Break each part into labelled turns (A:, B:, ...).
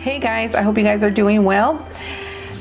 A: Hey guys, I hope you guys are doing well.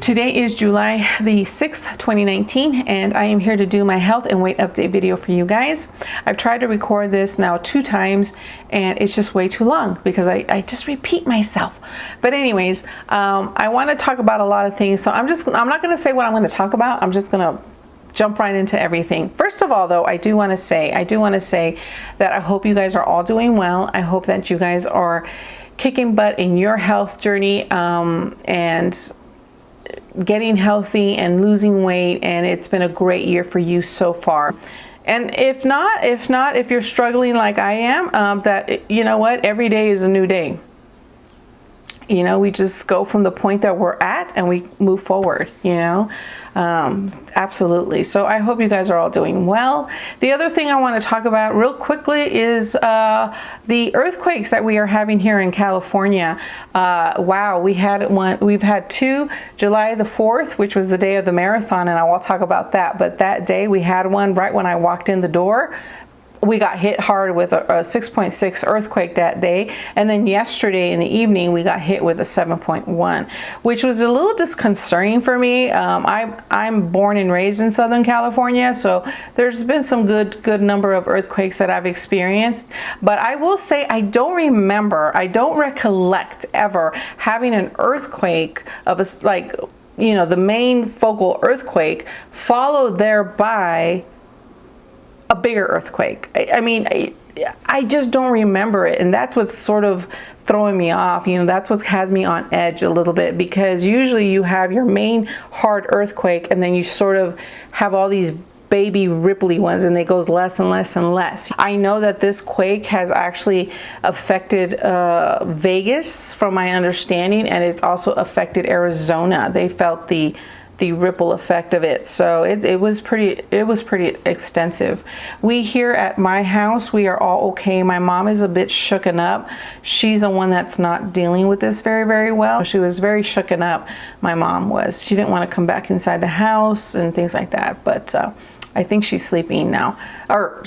A: Today is July the 6th, 2019, and I am here to do my health and weight update video for you guys. I've tried to record this now 2 times and it's just way too long because I just repeat myself. But anyways, I want to talk about a lot of things. So I'm not going to say what I'm going to talk about. I'm just going to jump right into everything. First of all, though, I do want to say that I hope you guys are all doing well. I hope that you guys are kicking butt in your health journey and getting healthy and losing weight, and it's been a great year for you so far. And if you're struggling like I am, that you know what, every day is a new day. You know, we just go from the point that we're at and we move forward, you know. Absolutely. So I hope you guys are all doing well. The other thing I want to talk about real quickly is the earthquakes that we are having here in California. Wow, we've had 2, July the 4th, which was the day of the marathon, and I will talk about that. But that day we had one right when I walked in the door. We got hit hard with a 6.6 earthquake that day, and then yesterday in the evening we got hit with a 7.1, which was a little disconcerting for me. I'm born and raised in Southern California, so there's been some good number of earthquakes that I've experienced, but I will say I don't recollect ever having an earthquake of the main focal earthquake followed thereby a bigger earthquake. I just don't remember it, and that's what's sort of throwing me off. You know, that's what has me on edge a little bit, because usually you have your main hard earthquake and then you sort of have all these baby ripply ones, and it goes less and less and less. I know that this quake has actually affected Vegas, from my understanding, and it's also affected Arizona. They felt the ripple effect of it, so it was pretty extensive. We here at my house, we are all okay. My mom is a bit shooken up. She's the one that's not dealing with this very well. She was very shooken up. My mom was. She didn't want to come back inside the house and things like that, but I think she's sleeping now, or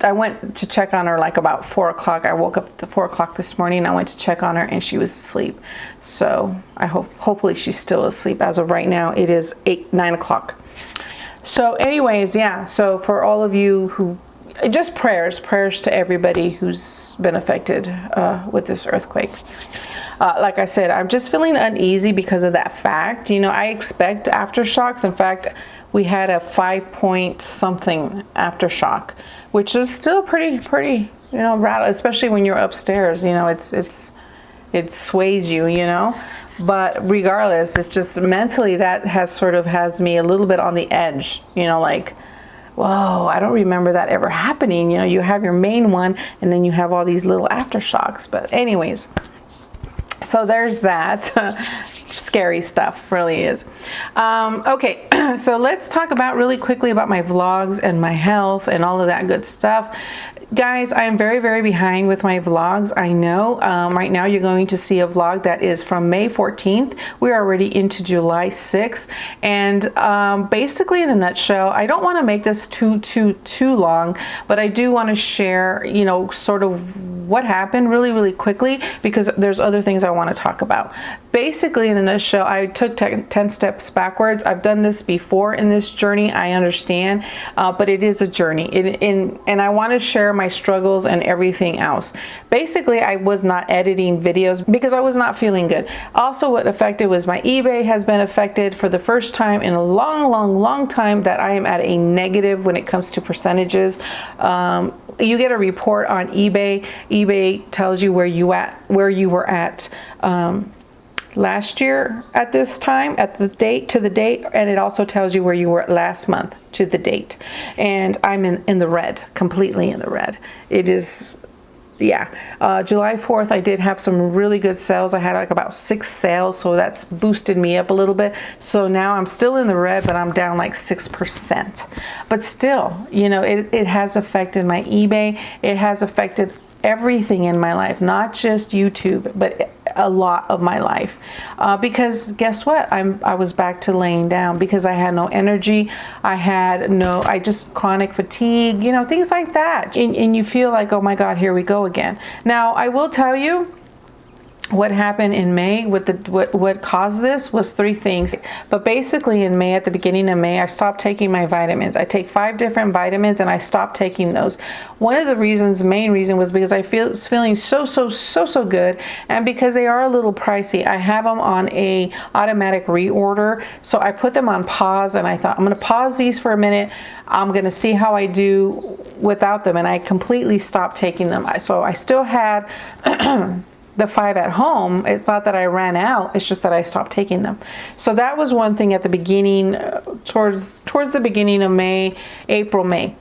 A: I went to check on her like about 4 o'clock. I woke up at 4 o'clock this morning. I went to check on her and she was asleep. So I hopefully she's still asleep. As of right now, it is 9 o'clock. So anyways, yeah. So for all of you who, just prayers to everybody who's been affected with this earthquake. Like I said, I'm just feeling uneasy because of that fact. You know, I expect aftershocks. In fact, we had a 5-point-something aftershock, which is still pretty, you know, rattle, especially when you're upstairs. You know, it sways you, you know. But regardless, it's just mentally that has me a little bit on the edge. You know, like, whoa, I don't remember that ever happening. You know, you have your main one, and then you have all these little aftershocks. But anyways, so there's that. Scary stuff, really is. Okay, so let's talk really quickly about my vlogs and my health and all of that good stuff. Guys, I am very behind with my vlogs. I know right now you're going to see a vlog that is from May 14th. We're already into July 6th. And basically, in a nutshell, I don't want to make this too long, but I do want to share, you know, sort of what happened really quickly, because there's other things I want to talk about. Basically, in a nutshell, I took 10 steps backwards. I've done this before in this journey, I understand, but it is a journey. And I want to share my struggles and everything else. Basically, I was not editing videos because I was not feeling good. Also, what affected was my eBay has been affected for the first time in a long time, that I am at a negative when it comes to percentages. You get a report on eBay. eBay tells you where you were at last year at this time, to the date, and it also tells you where you were last month to the date. And I'm in the red, completely in the red. It is, yeah. July 4th, I did have some really good sales. I had like about 6 sales, so that's boosted me up a little bit. So now I'm still in the red, but I'm down like 6%. But still, you know, it has affected my eBay. It has affected everything in my life, not just YouTube, but a lot of my life, because guess what, I was back to laying down because I had no energy. I just chronic fatigue, you know, things like that, and you feel like, oh my God, here we go again. Now I will tell you, what happened in May, what caused this was three things. But basically in May, at the beginning of May, I stopped taking my vitamins. I take 5 different vitamins and I stopped taking those. One of the reasons, main reason, was because I was feeling so good, and because they are a little pricey. I have them on a automatic reorder, so I put them on pause, and I thought, I'm going to pause these for a minute. I'm going to see how I do without them, and I completely stopped taking them. So I still had the 5 at home. It's not that I ran out, it's just that I stopped taking them. So that was one thing at the beginning, towards the beginning of May, April, May,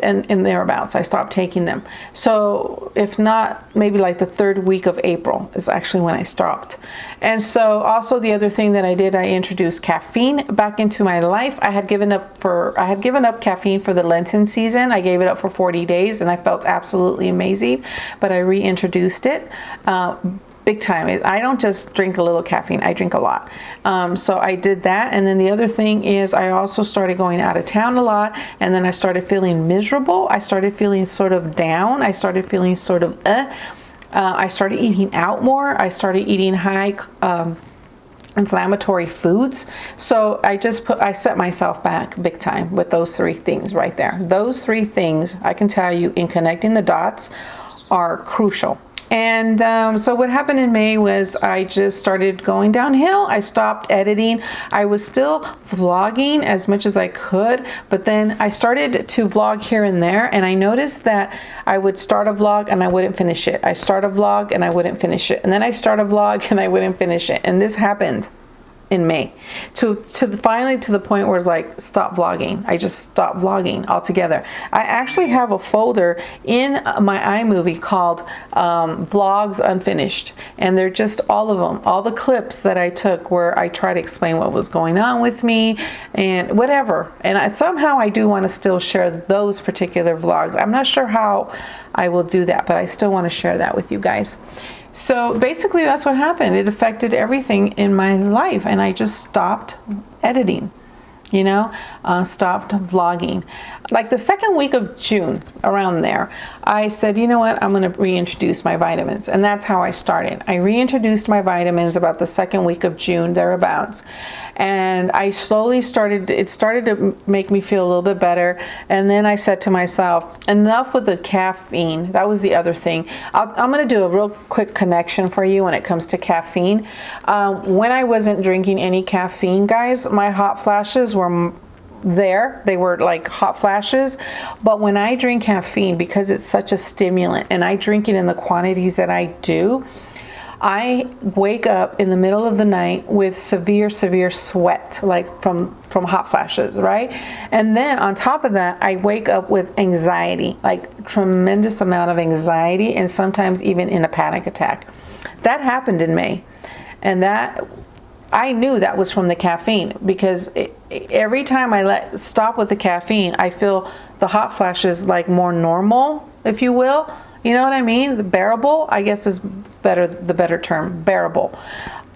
A: and thereabouts, I stopped taking them. So if not, maybe like the 3rd week of April is actually when I stopped. And so also the other thing that I did, I introduced caffeine back into my life. I had given up caffeine for the Lenten season. I gave it up for 40 days and I felt absolutely amazing, but I reintroduced it. Big time. I don't just drink a little caffeine, I drink a lot. So I did that. And then the other thing is I also started going out of town a lot, and then I started feeling miserable. I started feeling sort of down. I started feeling sort of I started eating out more. I started eating high inflammatory foods. So I set myself back big time with those 3 things right there. Those 3 things, I can tell you, in connecting the dots, are crucial. And so what happened in May was I just started going downhill. I stopped editing. I was still vlogging as much as I could, but then I started to vlog here and there, and I noticed that I would start a vlog and I wouldn't finish it. I start a vlog and I wouldn't finish it. And then I start a vlog and I wouldn't finish it. And this happened in May, finally to the point where it's like, stop vlogging. I just stopped vlogging altogether. I actually have a folder in my iMovie called Vlogs Unfinished, and they're just all of them, all the clips that I took where I try to explain what was going on with me and whatever. And somehow I do want to still share those particular vlogs. I'm not sure how I will do that, but I still want to share that with you guys. So basically that's what happened. It affected everything in my life, and I just stopped editing, stopped vlogging. Like the 2nd week of June, around there, I said, you know what, I'm going to reintroduce my vitamins. And that's how I started. I reintroduced my vitamins about the 2nd week of June, thereabouts. And I slowly it started to make me feel a little bit better. And then I said to myself, enough with the caffeine. That was the other thing. I'm going to do a real quick connection for you when it comes to caffeine. When I wasn't drinking any caffeine, guys, my hot flashes were there. They were like hot flashes. But when I drink caffeine, because it's such a stimulant, and I drink it in the quantities that I do, I wake up in the middle of the night with severe sweat, like from hot flashes, right? And then on top of that, I wake up with anxiety, like tremendous amount of anxiety, and sometimes even in a panic attack. That happened in May, and that I knew that was from the caffeine, because every time I stop with the caffeine, I feel the hot flashes like more normal, if you will. You know what I mean? The bearable, I guess, is the better term, bearable.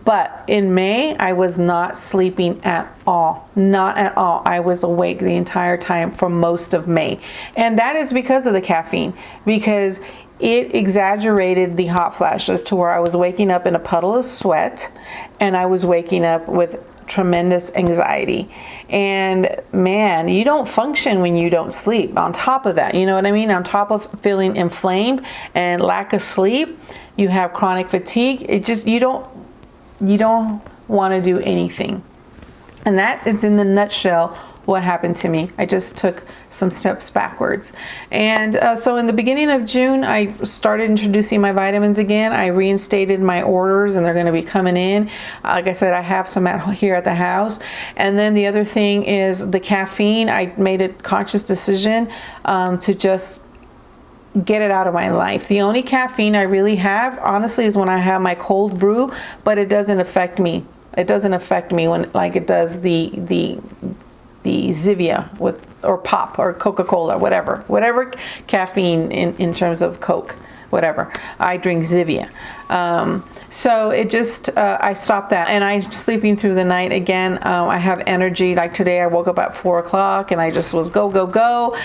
A: But in May, I was not sleeping at all. Not at all. I was awake the entire time for most of May. And that is because of the caffeine, because it exaggerated the hot flashes to where I was waking up in a puddle of sweat, and I was waking up with tremendous anxiety. And man, you don't function when you don't sleep. On top of that, you know what I mean? On top of feeling inflamed and lack of sleep, you have chronic fatigue. It just, you don't want to do anything. And that is, in the nutshell, what happened to me. I just took some steps backwards. And so in the beginning of June, I started introducing my vitamins again. I reinstated my orders, and they're going to be coming in. Like I said, I have some here at the house. And then the other thing is the caffeine. I made a conscious decision to just get it out of my life. The only caffeine I really have, honestly, is when I have my cold brew, but it doesn't affect me. It doesn't affect me when, like it does the Zivia or Pop or Coca-Cola, whatever caffeine in terms of Coke. whatever. I drink Zivia. So it just, I stopped that, and I'm sleeping through the night again. I have energy. Like today I woke up at 4 o'clock and I just was go, go, go.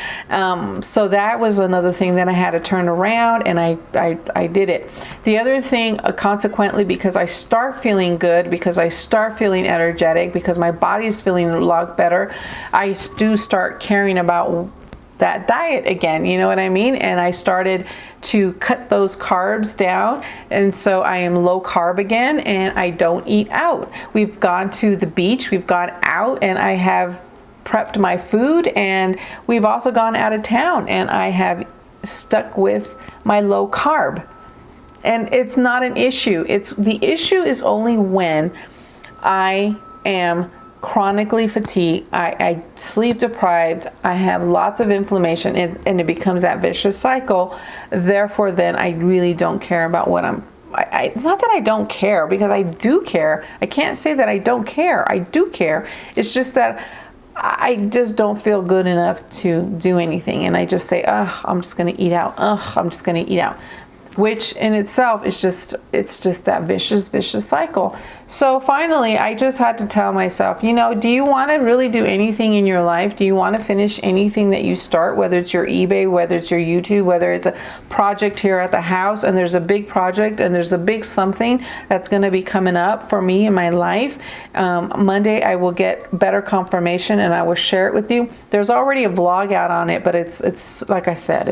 A: So that was another thing that I had to turn around, and I did it. The other thing, consequently, because I start feeling good, because I start feeling energetic, because my body's feeling a lot better, I do start caring about that diet again, you know what I mean? And I started to cut those carbs down, and so I am low carb again, and I don't eat out. We've gone to the beach, we've gone out, and I have prepped my food, and we've also gone out of town, and I have stuck with my low carb. And it's not an issue. The issue is only when I am chronically fatigued, I sleep deprived, I have lots of inflammation, and it becomes that vicious cycle. Therefore, then I really don't care about what it's not that I don't care, because I do care. I can't say that I don't care. I do care. It's just that I just don't feel good enough to do anything. And I just say, I'm just going to eat out. I'm just going to eat out. Which in itself is it's just that vicious cycle. So finally, I just had to tell myself, do you want to really do anything in your life? Do you want to finish anything that you start, whether it's your eBay, whether it's your YouTube, whether it's a project here at the house, and there's a big project and there's a big something that's going to be coming up for me in my life. Monday, I will get better confirmation and I will share it with you. There's already a vlog out on it, but it's like I said,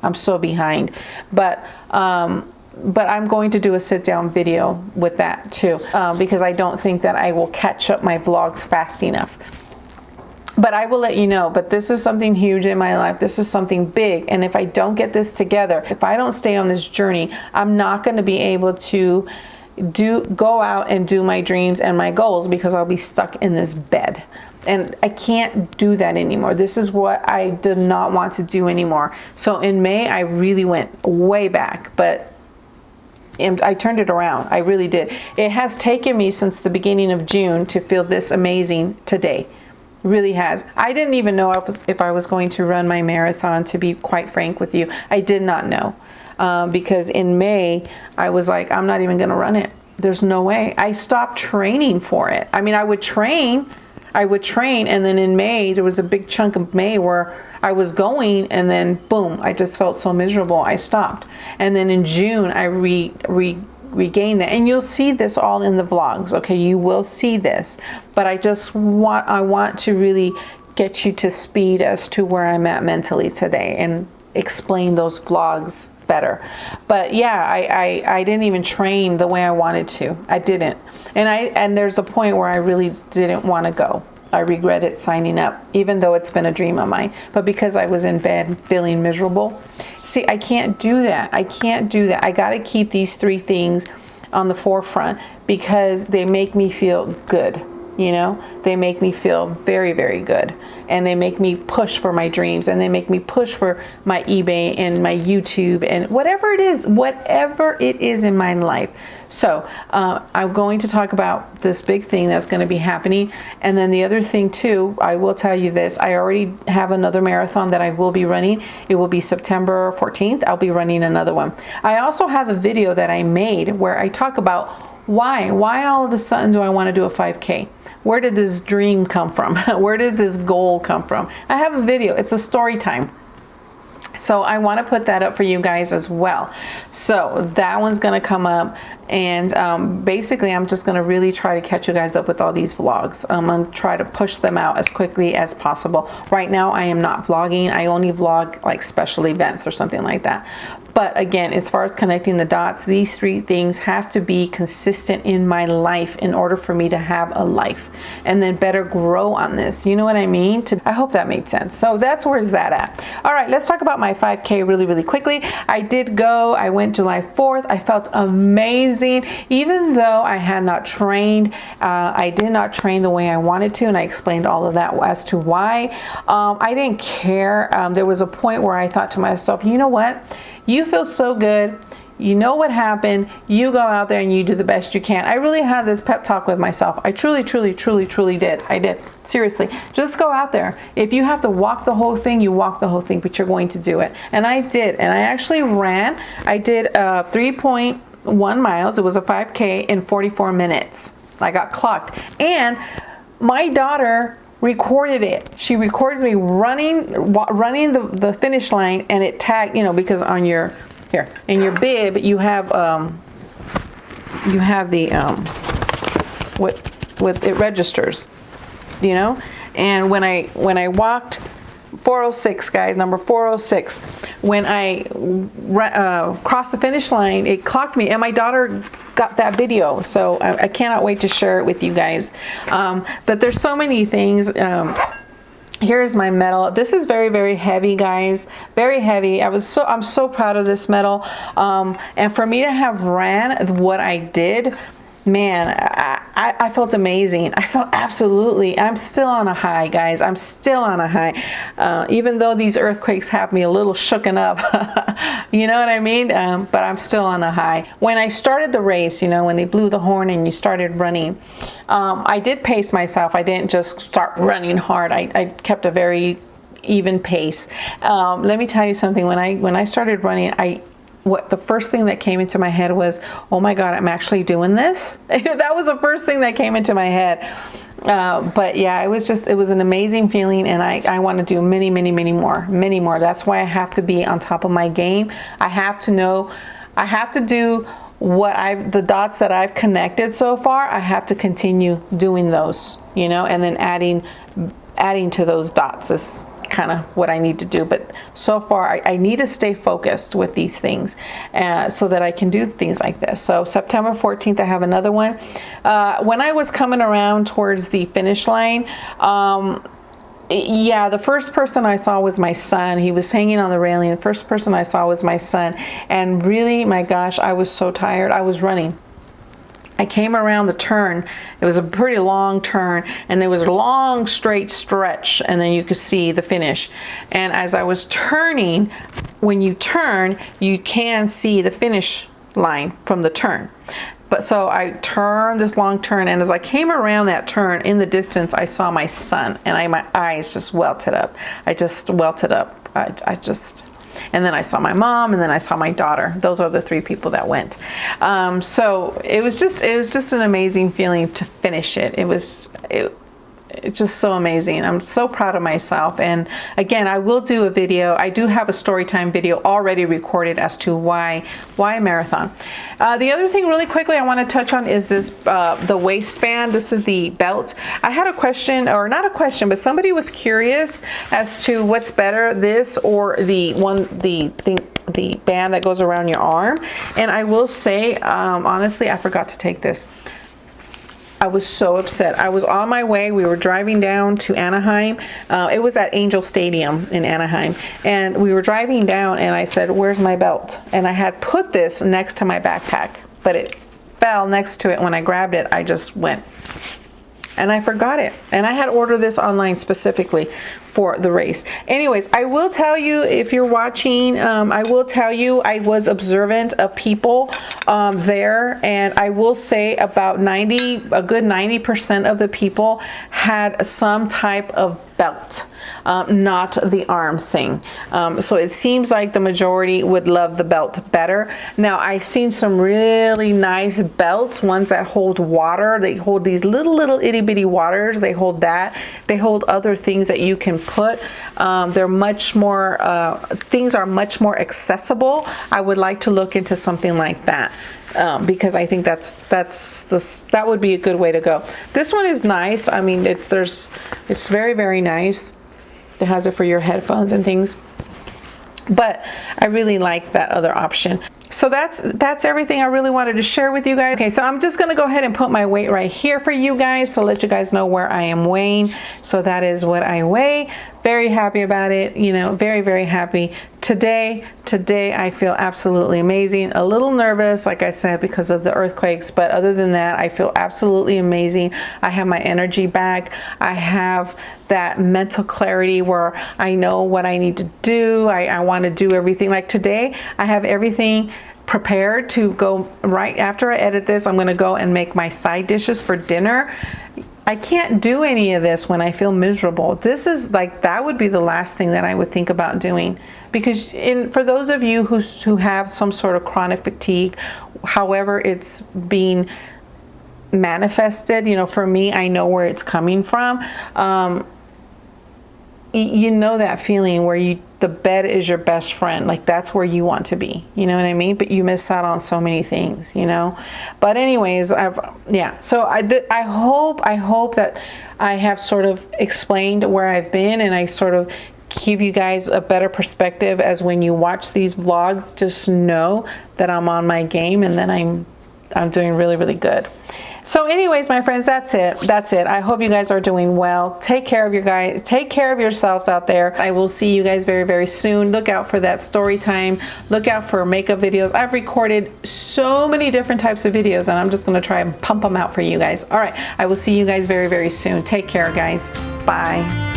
A: I'm so behind. But I'm going to do a sit-down video with that too, because I don't think that I will catch up my vlogs fast enough. But I will let you know. But this is something huge in my life. This is something big. And if I don't get this together, if I don't stay on this journey, I'm not going to be able to go out and do my dreams and my goals, because I'll be stuck in this bed. And I can't do that anymore. This is what I did not want to do anymore. So in May, I really went way back, but I turned it around. I really did. It has taken me since the beginning of June to feel this amazing today. It really has. I didn't even know if I was going to run my marathon, to be quite frank with you. I did not know. Because in May, I was like, I'm not even going to run it. There's no way. I stopped training for it. I mean, I would train, and then in May, there was a big chunk of May where I was going, and then boom, I just felt so miserable. I stopped. And then in June, I regained that. And you'll see this all in the vlogs. Okay, you will see this. But I want to really get you to speed as to where I'm at mentally today and explain those vlogs better. But yeah, I didn't even train the way I wanted to. I didn't. And there's a point where I really didn't want to go. I regretted signing up, even though it's been a dream of mine. But because I was in bed feeling miserable. See, I can't do that. I can't do that. I got to keep these 3 things on the forefront, because they make me feel good. They make me feel very, very good. And they make me push for my dreams, and they make me push for my eBay and my YouTube and whatever it is in my life. So I'm going to talk about this big thing that's going to be happening. And then the other thing too, I will tell you this, I already have another marathon that I will be running. It will be September 14th. I'll be running another one. I also have a video that I made where I talk about why all of a sudden do I want to do a 5K? Where did this dream come from? Where did this goal come from? I have a video. It's a story time. So I want to put that up for you guys as well. So that one's going to come up. And basically, I'm just going to really try to catch you guys up with all these vlogs. I'm going to try to push them out as quickly as possible. Right now, I am not vlogging. I only vlog like special events or something like that. But again, as far as connecting the dots, these 3 things have to be consistent in my life in order for me to have a life and then better grow on this. You know what I mean? I hope that made sense. So that's where's that at. All right, let's talk about my 5K really, really quickly. I went July 4th. I felt amazing. Even though I had not trained, I did not train the way I wanted to, and I explained all of that as to why. I didn't care. There was a point where I thought to myself, you know what? You feel so good. You know what happened. You go out there and you do the best you can. I really had this pep talk with myself. I truly did. I did. Seriously. Just go out there. If you have to walk the whole thing, you walk the whole thing, but you're going to do it. And I did. And I actually ran. I did 3.1 miles. It was a 5K in 44 minutes. I got clocked. And my daughter recorded it. She records me running the finish line, and it tagged, you know, because on your in your bib you have the what it registers, you know. And when I walked 406, guys, number 406, when I crossed the finish line, it clocked me, and my daughter got that video, so I cannot wait to share it with you guys. But there's so many things. Here's my medal. This is very heavy, guys. Very heavy. I'm so proud of this medal. And for me to have ran what I did, man, I felt amazing. I felt I'm still on a high, guys. I'm still on a high. Even though these earthquakes have me a little shooken up, you know what I mean? But I'm still on a high. When I started the race, you know, when they blew the horn and you started running, I did pace myself. I didn't just start running hard. I kept a very even pace. Let me tell you something. When I started running, the first thing that came into my head was, oh my God, I'm actually doing this. That was the first thing that came into my head. But yeah, it was an amazing feeling, and I want to do many more. That's why I have to be on top of my game. I have to do the dots that I've connected so far. I have to continue doing those, you know, and then adding to those dots is kind of what I need to do. But so far I need to stay focused with these things so that I can do things like this. So September 14th I have another one. When I was coming around towards the finish line, yeah, the first person I saw was my son. He was hanging on the railing. The first person I saw was my son, and really, my gosh, I was so tired. I was running. I came around the turn. It was a pretty long turn, and there was a long straight stretch, and then you could see the finish. And as I was turning, when you turn, you can see the finish line from the turn. But so I turned this long turn, and as I came around that turn, in the distance, I saw my son, and my eyes just welted up. I just welted up. And then I saw my mom, and then I saw my daughter. Those are the three people that went. So it was just an amazing feeling to finish it. It's just so amazing. I'm so proud of myself. And again, I will do a video. I do have a story time video already recorded as to why marathon. The other thing really quickly I want to touch on is this, the waistband. This is the belt. I had a question, or not a question, but somebody was curious as to what's better, this or the band that goes around your arm. And I will say, honestly, I forgot to take this. I was so upset. I was on my way. We were driving down to Anaheim. It was at Angel Stadium in Anaheim. And we were driving down, and I said, where's my belt? And I had put this next to my backpack, but it fell next to it. When I grabbed it, I just went. And I forgot it. And I had ordered this online specifically for the race. Anyways, I will tell you, if you're watching, I will tell you I was observant of people there, and I will say about a good 90% of the people had some type of belt, not the arm thing. So it seems like the majority would love the belt better. Now, I've seen some really nice belts, ones that hold water. They hold these little itty bitty waters. They hold that. They hold other things that you can put. They're much more, things are much more accessible. I would like to look into something like that. Because I think that would be a good way to go. This one is nice. I mean, it's very nice. It has it for your headphones and things. But I really like that other option. So that's everything I really wanted to share with you guys. Okay, so I'm just gonna go ahead and put my weight right here for you guys, so let you guys know where I am weighing. So that is what I weigh. Very happy about it, you know, very happy. Today I feel absolutely amazing. A little nervous, like I said, because of the earthquakes, but other than that, I feel absolutely amazing. I have my energy back. I have that mental clarity where I know what I need to do. I want to do everything. Like today, I have everything prepared to go right after I edit this. I'm going to go and make my side dishes for dinner. I can't do any of this when I feel miserable. This is like, that would be the last thing that I would think about doing. Because for those of you who have some sort of chronic fatigue, however it's being manifested, you know, for me, I know where it's coming from. You know that feeling where the bed is your best friend, like that's where you want to be, you know what I mean? But you miss out on so many things, you know. But anyways, so I hope that I have sort of explained where I've been, and I sort of give you guys a better perspective as when you watch these vlogs. Just know that I'm on my game and that I'm doing really, really good. So anyways, my friends, that's it. I hope you guys are doing well. Take care of yourselves out there. I will see you guys very, very soon. Look out for that story time. Look out for makeup videos. I've recorded so many different types of videos, and I'm just going to try and pump them out for you guys. All right, I will see you guys very, very soon. Take care, guys. Bye.